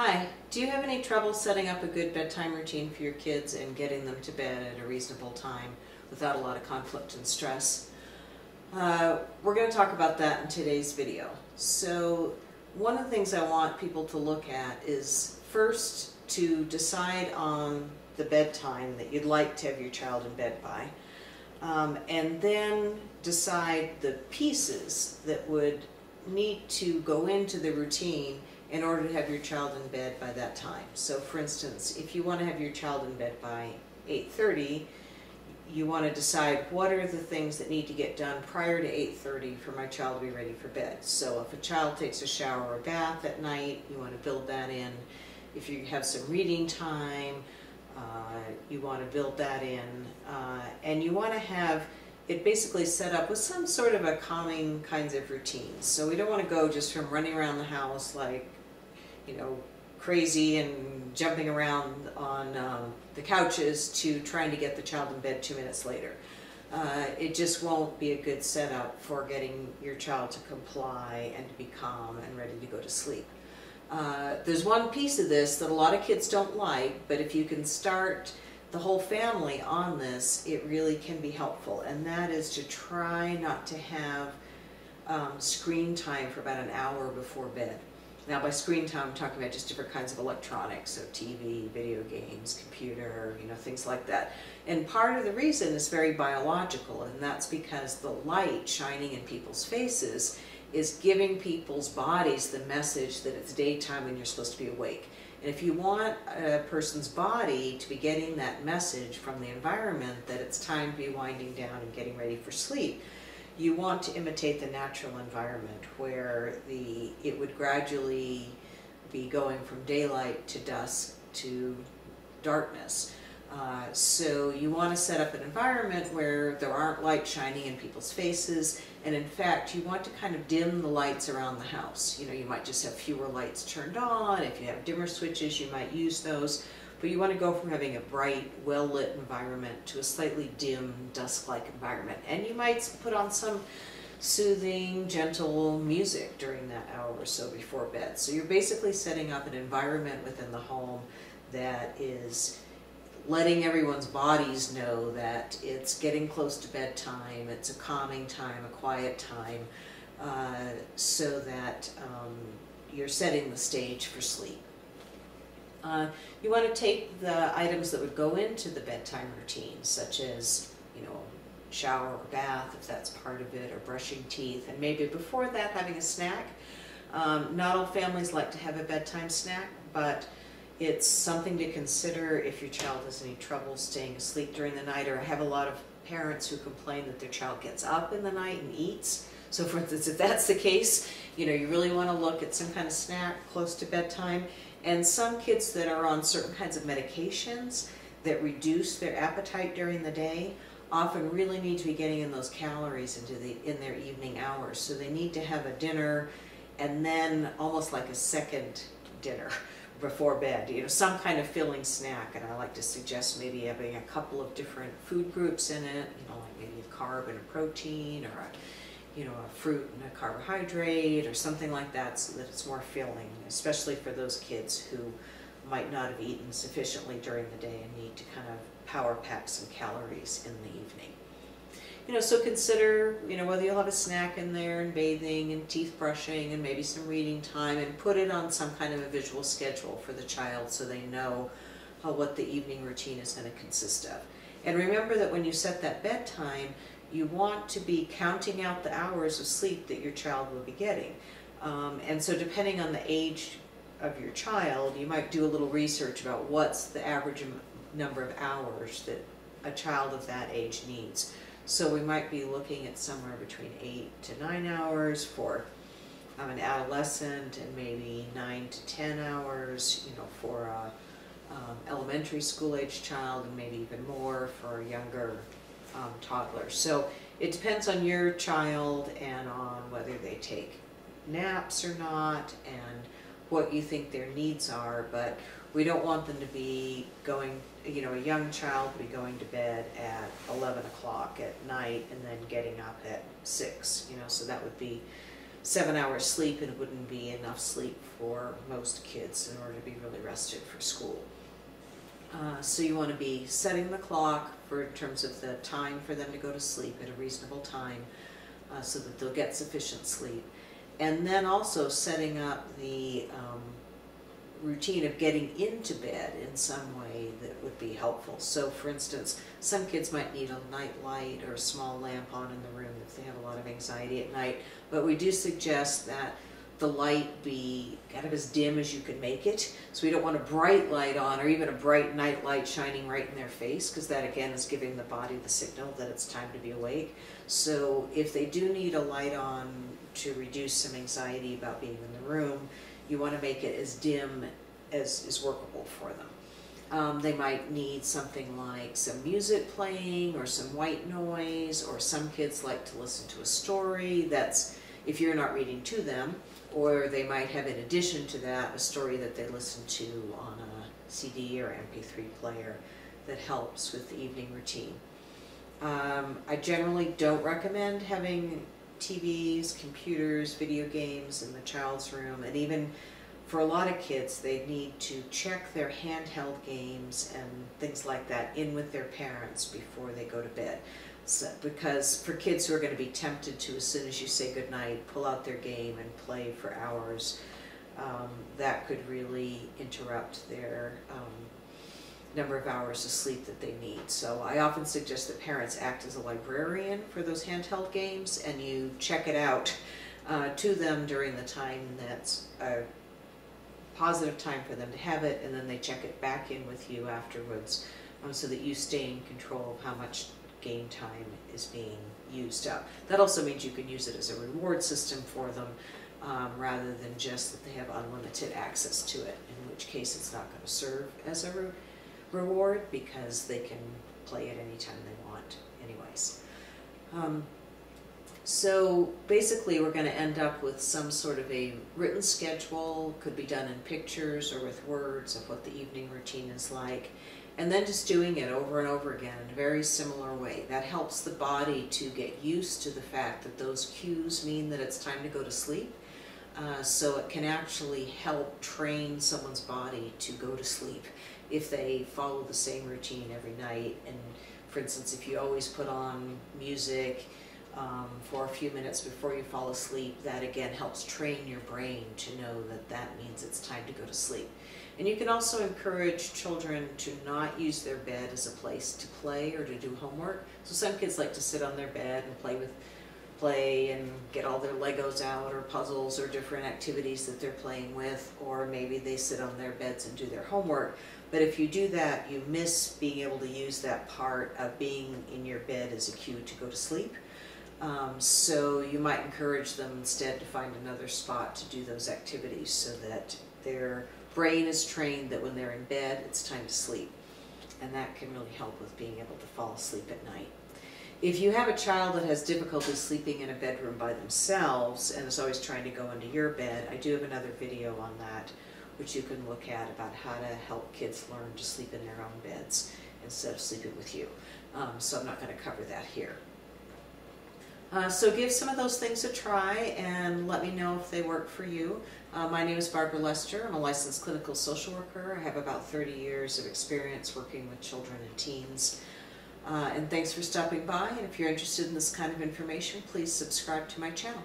Hi, do you have any trouble setting up a good bedtime routine for your kids and getting them to bed at a reasonable time without a lot of conflict and stress? We're going to talk about that in today's video. So one of the things I want people to look at is first to decide on the bedtime that you'd like to have your child in bed by, and then decide the pieces that would need to go into the routine in order to have your child in bed by that time. So for instance, if you want to have your child in bed by 8:30, you want to decide what are the things that need to get done prior to 8:30 for my child to be ready for bed. So if a child takes a shower or bath at night, you want to build that in. If you have some reading time, you want to build that in. And you want to have it basically set up with some sort of a calming kinds of routines. So we don't want to go just from running around the house like, crazy and jumping around on the couches to trying to get the child in bed 2 minutes later. It just won't be a good setup for getting your child to comply and to be calm and ready to go to sleep. There's one piece of this that a lot of kids don't like, but if you can start the whole family on this, it really can be helpful, and that is to try not to have screen time for about an hour before bed. Now by screen time, I'm talking about just different kinds of electronics, so TV, video games, computer, things like that. And part of the reason is very biological, and that's because the light shining in people's faces is giving people's bodies the message that it's daytime and you're supposed to be awake. And if you want a person's body to be getting that message from the environment that it's time to be winding down and getting ready for sleep, you want to imitate the natural environment where it would gradually be going from daylight to dusk to darkness. So you want to set up an environment where there aren't lights shining in people's faces, and in fact you want to kind of dim the lights around the house. You might just have fewer lights turned on. If you have dimmer switches, you might use those. But you want to go from having a bright, well-lit environment to a slightly dim, dusk-like environment. And you might put on some soothing, gentle music during that hour or so before bed. So you're basically setting up an environment within the home that is letting everyone's bodies know that it's getting close to bedtime, it's a calming time, a quiet time, so that you're setting the stage for sleep. You want to take the items that would go into the bedtime routine, such as, shower or bath, if that's part of it, or brushing teeth, and maybe before that having a snack. Not all families like to have a bedtime snack, but it's something to consider if your child has any trouble staying asleep during the night, or I have a lot of parents who complain that their child gets up in the night and eats. So for instance, if that's the case, you really want to look at some kind of snack close to bedtime. And some kids that are on certain kinds of medications that reduce their appetite during the day often really need to be getting in those calories in their evening hours. So they need to have a dinner and then almost like a second dinner before bed, some kind of filling snack. And I like to suggest maybe having a couple of different food groups in it, like maybe a carb and a protein, or a fruit and a carbohydrate, or something like that, so that it's more filling, especially for those kids who might not have eaten sufficiently during the day and need to kind of power pack some calories in the evening. So consider, whether you'll have a snack in there, and bathing and teeth brushing and maybe some reading time, and put it on some kind of a visual schedule for the child so they know what the evening routine is going to consist of. And remember that when you set that bedtime, you want to be counting out the hours of sleep that your child will be getting. And so depending on the age of your child, you might do a little research about what's the average number of hours that a child of that age needs. So we might be looking at somewhere between 8 to 9 hours for an adolescent, and maybe 9 to 10 hours, for a elementary school age child, and maybe even more for a younger toddler. So it depends on your child and on whether they take naps or not, and what you think their needs are. But we don't want them to be going, a young child to be going to bed at 11 o'clock at night and then getting up at 6, so that would be 7 hours sleep, and it wouldn't be enough sleep for most kids in order to be really rested for school. So you want to be setting the clock in terms of the time for them to go to sleep at a reasonable time, so that they'll get sufficient sleep. And then also setting up the routine of getting into bed in some way that would be helpful. So for instance, some kids might need a night light or a small lamp on in the room if they have a lot of anxiety at night, but we do suggest that the light be kind of as dim as you can make it. So we don't want a bright light on or even a bright night light shining right in their face, because that again is giving the body the signal that it's time to be awake. So if they do need a light on to reduce some anxiety about being in the room, you want to make it as dim as is workable for them. They might need something like some music playing or some white noise, or some kids like to listen to a story that's, if you're not reading to them, or they might have in addition to that a story that they listen to on a CD or MP3 player that helps with the evening routine. I generally don't recommend having TVs, computers, video games in the child's room, and even for a lot of kids they need to check their handheld games and things like that in with their parents before they go to bed. So, because for kids who are going to be tempted to, as soon as you say goodnight, pull out their game and play for hours, that could really interrupt their number of hours of sleep that they need. So I often suggest that parents act as a librarian for those handheld games, and you check it out to them during the time that's a positive time for them to have it, and then they check it back in with you afterwards, so that you stay in control of how much game time is being used up. That also means you can use it as a reward system for them, rather than just that they have unlimited access to it, in which case it's not going to serve as a reward, because they can play it anytime they want anyways. So basically we're going to end up with some sort of a written schedule, could be done in pictures or with words, of what the evening routine is like, and then just doing it over and over again in a very similar way. That helps the body to get used to the fact that those cues mean that it's time to go to sleep. So it can actually help train someone's body to go to sleep if they follow the same routine every night. And for instance, if you always put on music for a few minutes before you fall asleep, that again helps train your brain to know that that means it's time to go to sleep. And you can also encourage children to not use their bed as a place to play or to do homework. So some kids like to sit on their bed and play and get all their Legos out, or puzzles, or different activities that they're playing with, or maybe they sit on their beds and do their homework. But if you do that, you miss being able to use that part of being in your bed as a cue to go to sleep. So you might encourage them instead to find another spot to do those activities, so that their brain is trained that when they're in bed, it's time to sleep. And that can really help with being able to fall asleep at night. If you have a child that has difficulty sleeping in a bedroom by themselves and is always trying to go into your bed, I do have another video on that, which you can look at, about how to help kids learn to sleep in their own beds instead of sleeping with you. So I'm not going to cover that here. So give some of those things a try and let me know if they work for you. My name is Barbara Lester. I'm a licensed clinical social worker. I have about 30 years of experience working with children and teens. And thanks for stopping by. And if you're interested in this kind of information, please subscribe to my channel.